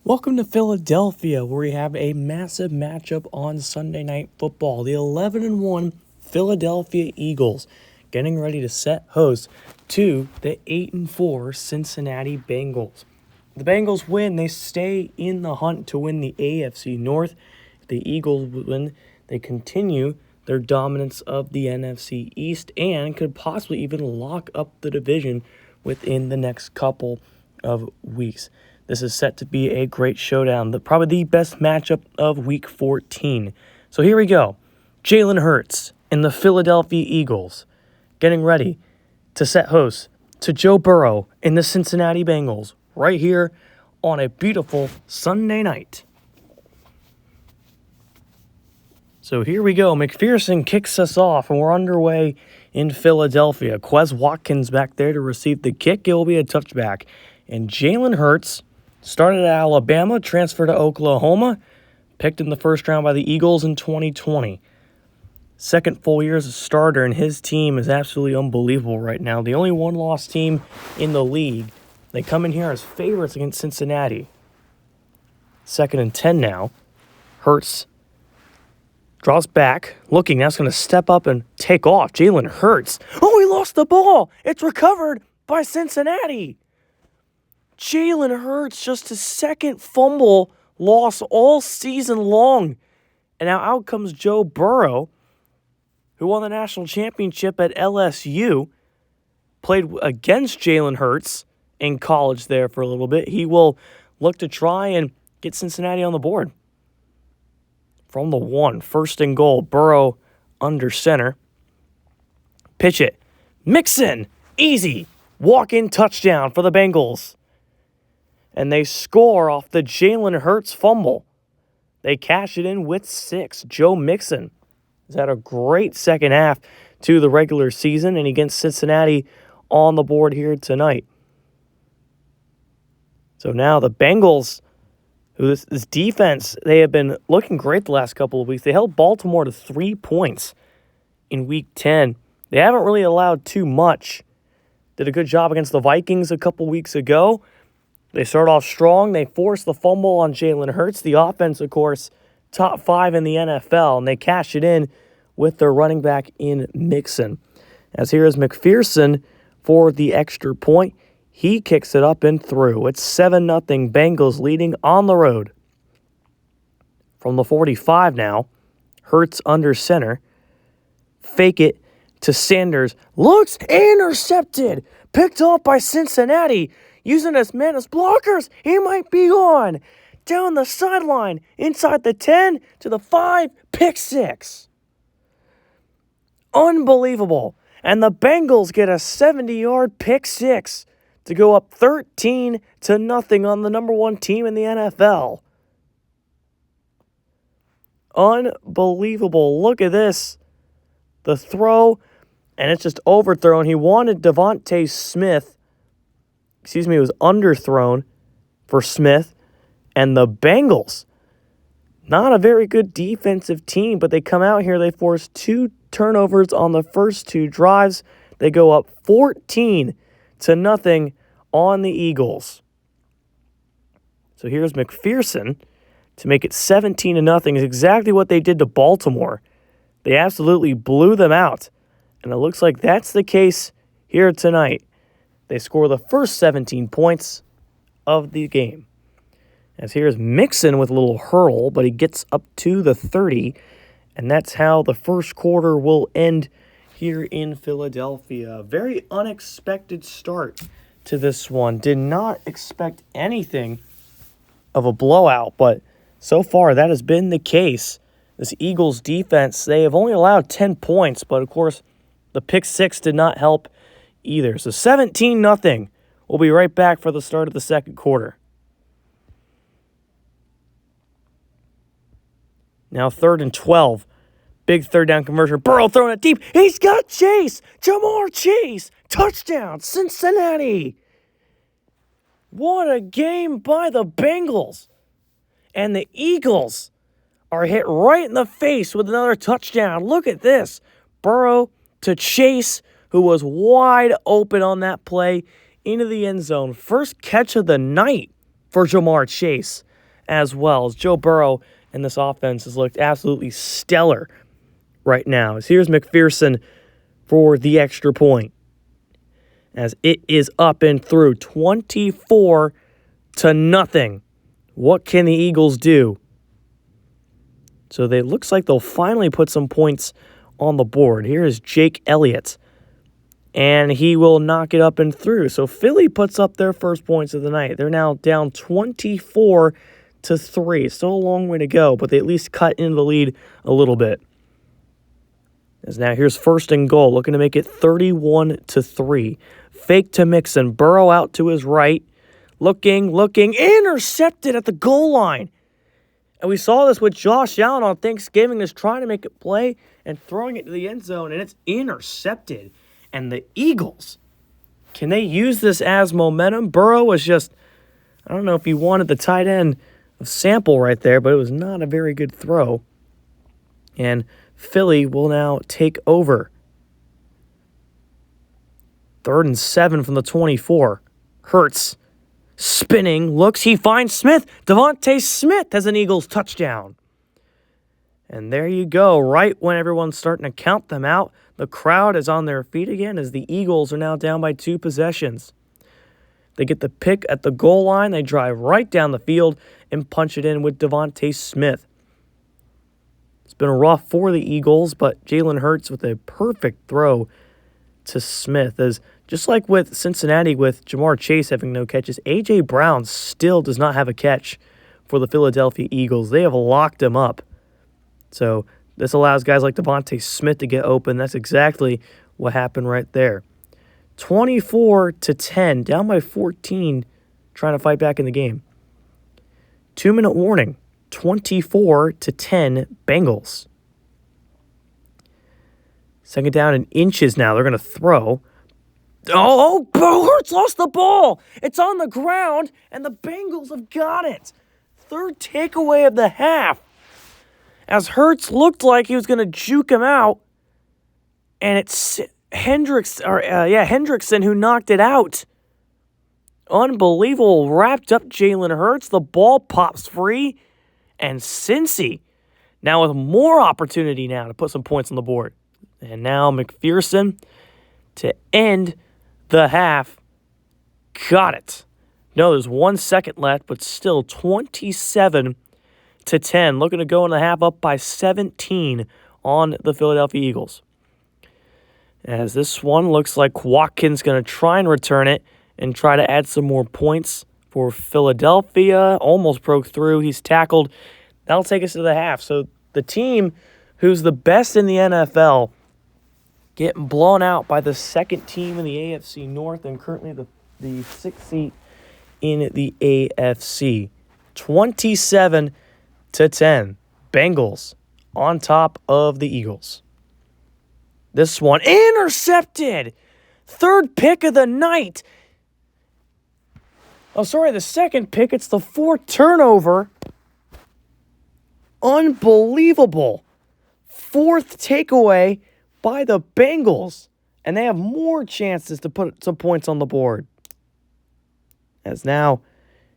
Welcome to Philadelphia, where we have a massive matchup on Sunday Night Football. The 11-1 Philadelphia Eagles getting ready to set host to the 8-4 Cincinnati Bengals. The Bengals win, they stay in the hunt to win the AFC North. If the Eagles win, they continue their dominance of the NFC East and could possibly even lock up the division within the next couple of weeks. This is set to be a great showdown, probably the best matchup of Week 14. So here we go. Jalen Hurts and the Philadelphia Eagles getting ready to set host to Joe Burrow and the Cincinnati Bengals right here on a beautiful Sunday night. So here we go. McPherson kicks us off, and we're underway in Philadelphia. Quez Watkins back there to receive the kick. It will be a touchback. And Jalen Hurts started at Alabama, transferred to Oklahoma, picked in the first round by the Eagles in 2020. Second full year as a starter, and his team is absolutely unbelievable right now. The only one-loss team in the league. They come in here as favorites against Cincinnati. 2nd and 10 now. Hurts draws back, looking. Now it's going to step up and take off. Jalen Hurts. Oh, he lost the ball. It's recovered by Cincinnati. Jalen Hurts, just his second fumble loss all season long. And now out comes Joe Burrow, who won the national championship at LSU, played against Jalen Hurts in college there for a little bit. He will look to try and get Cincinnati on the board. From the 1, 1st and goal, Burrow under center. Pitch it. Mixon, easy. Walk-in touchdown for the Bengals. And they score off the Jalen Hurts fumble. They cash it in with 6. Joe Mixon has had a great second half to the regular season, and he gets Cincinnati on the board here tonight. So now the Bengals, who this defense, they have been looking great the last couple of weeks. They held Baltimore to 3 points in Week 10. They haven't really allowed too much. Did a good job against the Vikings a couple weeks ago. They start off strong. They force the fumble on Jalen Hurts. The offense, of course, top 5 in the NFL, and they cash it in with their running back in Mixon. As here is McPherson for the extra point. He kicks it up and through. It's 7-0 Bengals leading on the road. From the 45 now, Hurts under center. Fake it to Sanders. Looks intercepted. Picked off by Cincinnati. Using his men as blockers. He might be on. Down the sideline. Inside the 10 to the 5. Pick 6. Unbelievable. And the Bengals get a 70-yard pick 6 to go up 13-0 on the number 1 team in the NFL. Unbelievable. Look at this. The throw, and it's just overthrown. He wanted Devontae Smith. It was underthrown for Smith. And the Bengals, not a very good defensive team, but they come out here. They force 2 turnovers on the first 2 drives. They go up 14-0 on the Eagles. So here's McPherson to make it 17-0. Is exactly what they did to Baltimore. They absolutely blew them out. And it looks like that's the case here tonight. They score the first 17 points of the game. As here's Mixon with a little hurl, but he gets up to the 30. And that's how the first quarter will end here in Philadelphia. Very unexpected start to this one. Did not expect anything of a blowout, but so far that has been the case. This Eagles defense, they have only allowed 10 points, but of course the pick 6 did not help either. So 17-0. We'll be right back for the start of the second quarter. Now 3rd and 12. Big third down conversion. Burrow throwing it deep. He's got Chase. Jamar Chase. Touchdown, Cincinnati. What a game by the Bengals. And the Eagles are hit right in the face with another touchdown. Look at this. Burrow to Chase, who was wide open on that play, into the end zone. First catch of the night for Jamar Chase. as well. As Joe Burrow and this offense has looked absolutely stellar right now. As here's McPherson for the extra point. As it is up and through 24-0. What can the Eagles do? So it looks like they'll finally put some points on the board. Here is Jake Elliott, and he will knock it up and through. So Philly puts up their first points of the night. They're now down 24-3. Still a long way to go, but they at least cut into the lead a little bit. As now here's first and goal, looking to make it 31-3. Fake to Mixon, Burrow out to his right. Looking, intercepted at the goal line. And we saw this with Josh Allen on Thanksgiving, just trying to make a play and throwing it to the end zone, and it's intercepted. And the Eagles, can they use this as momentum? Burrow was just, I don't know if he wanted the tight end of Sample right there, but it was not a very good throw. And Philly will now take over. 3rd and 7 from the 24. Hurts. Spinning, looks, he finds Smith. Devontae Smith has an Eagles touchdown. And there you go. Right when everyone's starting to count them out, the crowd is on their feet again as the Eagles are now down by 2 possessions. They get the pick at the goal line. They drive right down the field and punch it in with Devontae Smith. It's been rough for the Eagles, but Jalen Hurts with a perfect throw to Smith. As just like with Cincinnati with Jamar Chase having no catches, A.J. Brown still does not have a catch for the Philadelphia Eagles. They have locked him up. So this allows guys like Devontae Smith to get open. That's exactly what happened right there. 24-10, down by 14, trying to fight back in the game. 2-minute warning, 24-10 Bengals. Second down in inches now. They're going to throw. Oh, Hurts lost the ball. It's on the ground, and the Bengals have got it. 3rd takeaway of the half. As Hurts looked like he was going to juke him out, and it's Hendrickson who knocked it out. Unbelievable. Wrapped up Jalen Hurts. The ball pops free, and Cincy now with more opportunity now to put some points on the board. And now McPherson to end the half. Got it. No, there's 1 second left, but still 27-10. Looking to go in the half up by 17 on the Philadelphia Eagles. As this one looks like Watkins going to try and return it and try to add some more points for Philadelphia. Almost broke through. He's tackled. That'll take us to the half. So the team who's the best in the NFL getting blown out by the second team in the AFC North and currently the 6th seed in the AFC. 27-10. Bengals on top of the Eagles. This one intercepted. 3rd pick of the night. Oh, sorry, the 2nd pick. It's the 4th turnover. Unbelievable. 4th takeaway by the Bengals, and they have more chances to put some points on the board. As now,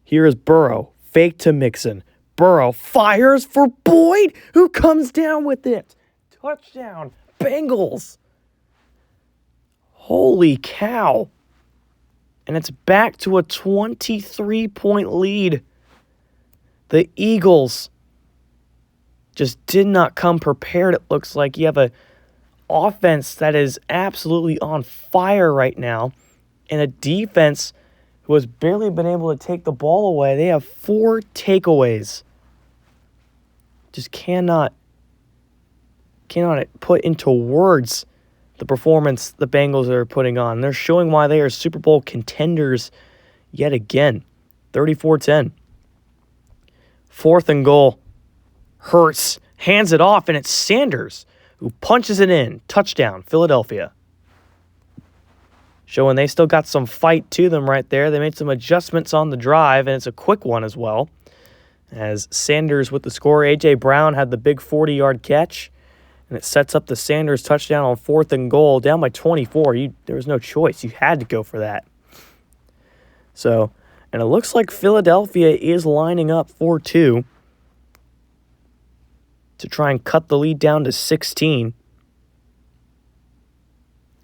here is Burrow, fake to Mixon. Burrow fires for Boyd, who comes down with it. Touchdown, Bengals. Holy cow. And it's back to a 23-point lead. The Eagles just did not come prepared, it looks like. You have a offense that is absolutely on fire right now, and a defense who has barely been able to take the ball away. They have 4 takeaways. Just cannot put into words the performance the Bengals are putting on. They're showing why they are Super Bowl contenders yet again. 34-10. 4th and goal. Hurts hands it off, and it's Sanders who punches it in. Touchdown, Philadelphia. Showing they still got some fight to them right there. They made some adjustments on the drive, and it's a quick one as well. As Sanders with the score, A.J. Brown had the big 40-yard catch, and it sets up the Sanders touchdown on 4th and goal. Down by 24, there was no choice. You had to go for that. So And it looks like Philadelphia is lining up 4-2 to try and cut the lead down to 16.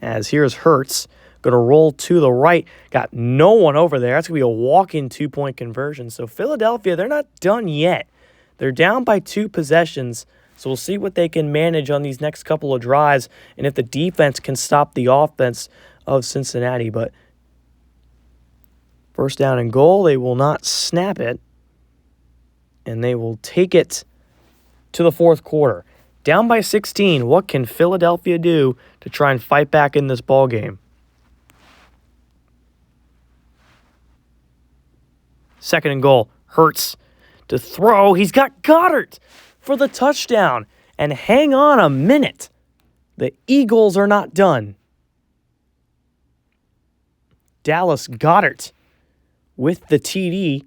As here's Hurts, going to roll to the right. Got no one over there. That's going to be a walk-in two-point conversion. So Philadelphia, they're not done yet. They're down by 2 possessions. So we'll see what they can manage on these next couple of drives and if the defense can stop the offense of Cincinnati. But first down and goal, they will not snap it. And they will take it to the fourth quarter. Down by 16, what can Philadelphia do to try and fight back in this ball game? Second and goal, Hurts to throw. He's got Goddard for the touchdown. And hang on a minute. The Eagles are not done. Dallas Goedert with the TD.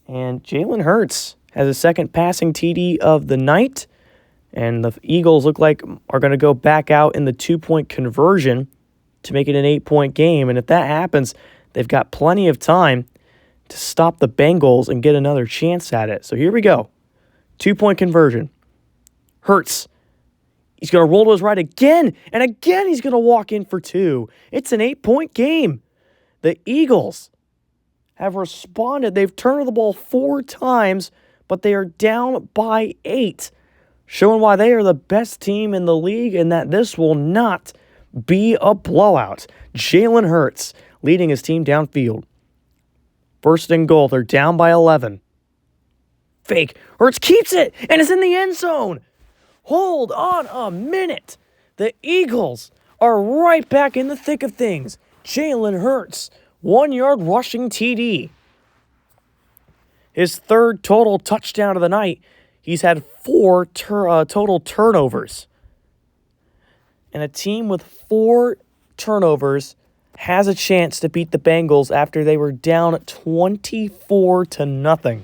And Jalen Hurts has a second passing TD of the night. And the Eagles look like are going to go back out in the 2-point conversion to make it an 8-point game. And if that happens, they've got plenty of time to stop the Bengals and get another chance at it. So here we go. 2-point conversion. Hurts. He's going to roll to his right again. And again, he's going to walk in for 2. It's an 8-point game. The Eagles have responded. They've turned the ball 4 times, but they are down by 8, showing why they are the best team in the league and that this will not be a blowout. Jalen Hurts leading his team downfield. First and goal, they're down by 11. Fake. Hurts keeps it, and it's in the end zone. Hold on a minute. The Eagles are right back in the thick of things. Jalen Hurts, 1-yard rushing TD. His third total touchdown of the night. He's had 4 total turnovers. And a team with 4 turnovers has a chance to beat the Bengals after they were down 24-0.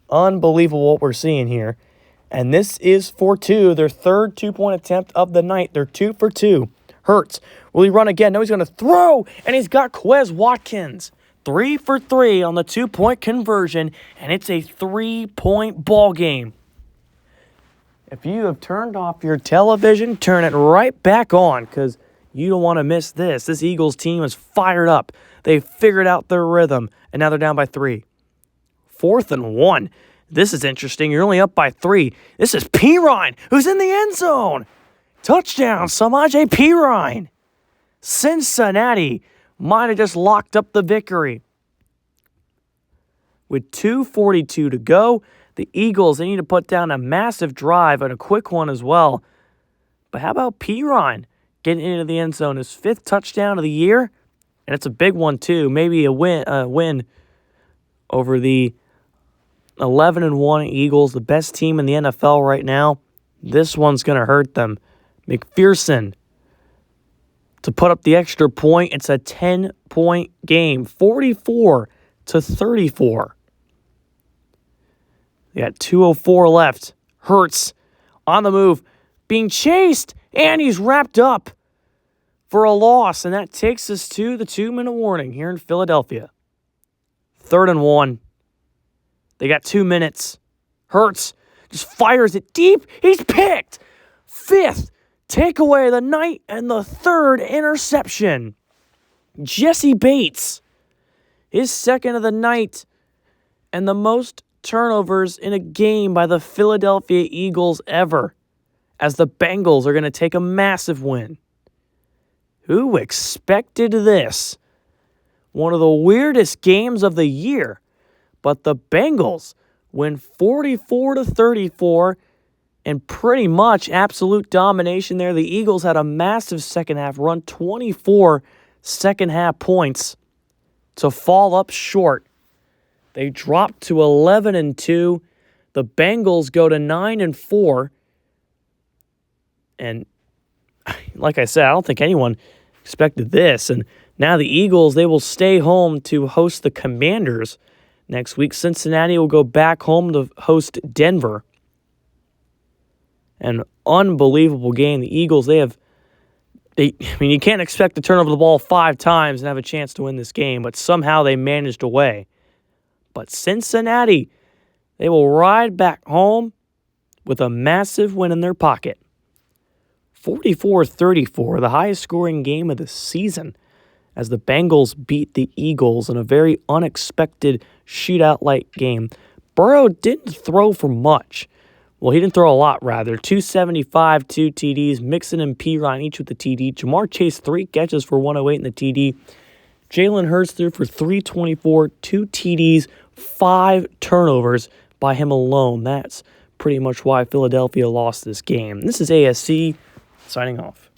Unbelievable what we're seeing here. And this is for 2, their third 2-point attempt of the night. They're 2 for 2. Hurts. Will he run again? No, he's going to throw. And he's got Quez Watkins. 3 for 3 on the 2-point conversion. And it's a 3-point ball game. If you have turned off your television, turn it right back on because you don't want to miss this. This Eagles team is fired up. They figured out their rhythm. And now they're down by 3. 4th and 1. This is interesting. You're only up by 3. This is Pirine, who's in the end zone. Touchdown, Samaje Pirine. Cincinnati might have just locked up the victory. With 2:42 to go, the Eagles, they need to put down a massive drive and a quick one as well. But how about Pirine getting into the end zone? His 5th touchdown of the year, and it's a big one too. Maybe a win over the 11-1 Eagles, the best team in the NFL right now. This one's going to hurt them. McPherson to put up the extra point. It's a 10-point game, 44-34. They got 2:04 left. Hurts on the move, being chased, and he's wrapped up for a loss. And that takes us to the 2-minute warning here in Philadelphia. 3rd and 1. They got 2 minutes. Hurts just fires it deep. He's picked. 5th takeaway of the night and the 3rd interception. Jesse Bates, his 2nd of the night and the most turnovers in a game by the Philadelphia Eagles ever, as the Bengals are going to take a massive win. Who expected this? One of the weirdest games of the year. But the Bengals win 44-34 and pretty much absolute domination there. The Eagles had a massive second half run, 24 second half points to fall up short. They dropped to 11-2. The Bengals go to 9-4. And like I said, I don't think anyone expected this. And now the Eagles, they will stay home to host the Commanders next week. Cincinnati will go back home to host Denver. An unbelievable game. The Eagles, they have You can't expect to turn over the ball 5 times and have a chance to win this game, but somehow they managed away. But Cincinnati, they will ride back home with a massive win in their pocket. 44-34, the highest scoring game of the season, as the Bengals beat the Eagles in a very unexpected shootout-like game. Burrow didn't throw for much. Well, he didn't throw a lot, rather. 275, 2 TDs. Mixon and Pirine each with the TD. Jamar Chase, 3 catches for 108 in the TD. Jalen Hurts threw for 324, 2 TDs, 5 turnovers by him alone. That's pretty much why Philadelphia lost this game. This is ASC, signing off.